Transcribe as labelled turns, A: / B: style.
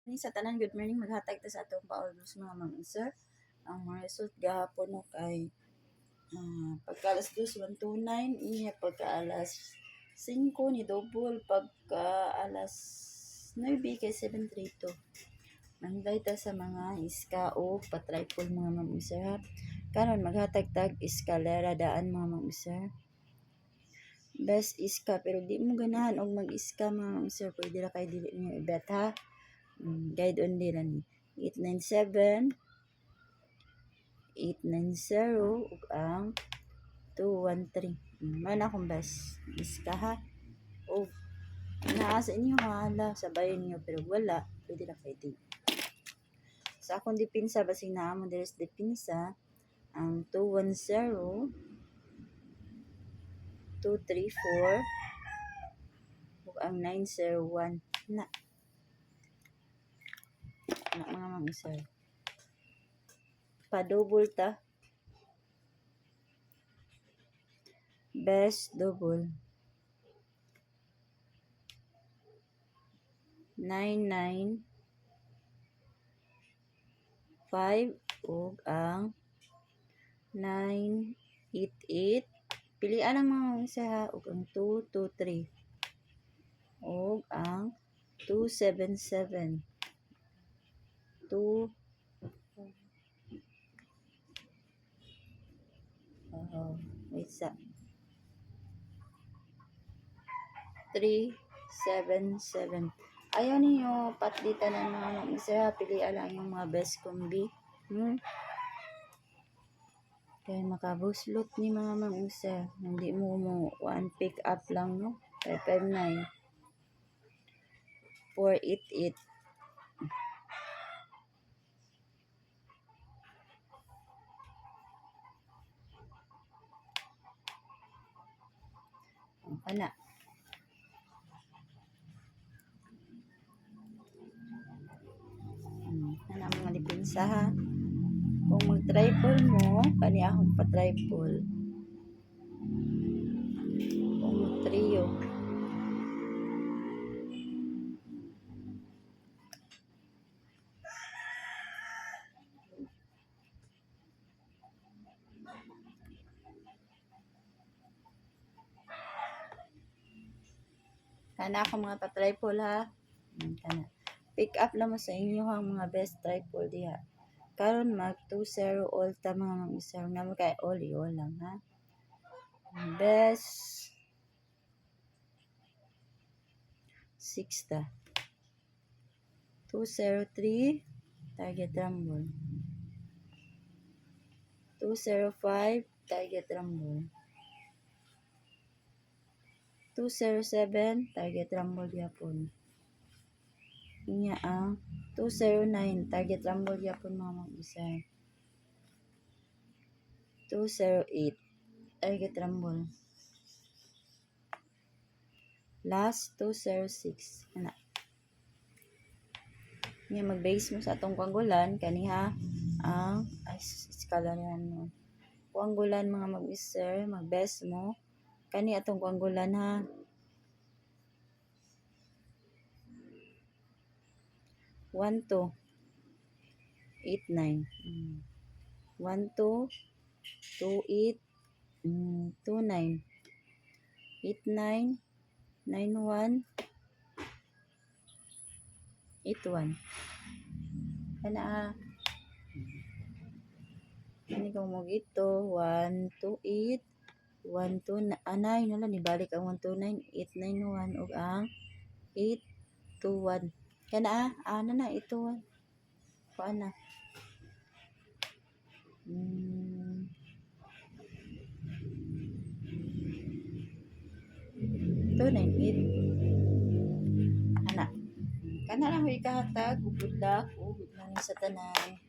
A: Ni sa tanan, good morning, maghatag ta sa atong pauldos mga sir. Ang mga result gahapon no kay pagka alas 2:129 iya pagka alas 5 ni double pagka alas 9 kay 732. Manday ta sa mga iska o patripol mga sir. Karon maghatag tag eskalera daan mga sir. Best iska pero di mo ganahan og mag-iska mga sir, pwede ra kay dili niyo ibet ha. Guide only lang ni 897 890 ug ang 213 man akong best iska ha. O naa sa inyo hala sabayan niyo pero wala pwede na kay di sa akong dipinsa basig naa mo deres dipinsa ang 210 234 ug ang 901 na mga sir. Pa-double ta. Best double. 995 ug ang 988. Pilian ang mga isa ha ug ang 223 ug ang 277. 2 wait sa 377. Ayaw niyo patlitan ng mga isa, pilian lang yung mga best combi. Kaya makabuslot ni mga isa. Hindi mo one pick up lang no. 559 488. Ana. Ana mga dipinsa ha. Kung mag-triple mo, kani akong pa-triple. Kung mag-trio. Kana ako mga pa-triple ha. Kana. Pick up lang mo sa inyo ang mga best triple diha. Karon mag 2-0 all ta mga isa na mo kay all lang ha. Best 6 ta. 203 target rumble. 205 target rumble. 207 target rumble yapon. Inya ang 209 target rumble yapon mga isa. 208 target rumble. Last 206 ana. Inya mag-base mo sa atong kuanggulan kaniha ang skala niyan mo. Kuanggulan mga mag-sir, mag-base mo kani atong kuanggulan ha. 1289 1228 29 89 91 81 kana ini kung mo gito 128 129 nala ni balik ang 129 891 ug ang 821 kana ana na ito paana 298 ana kana lang ikahatag ug good luck ug good morning sa tanan.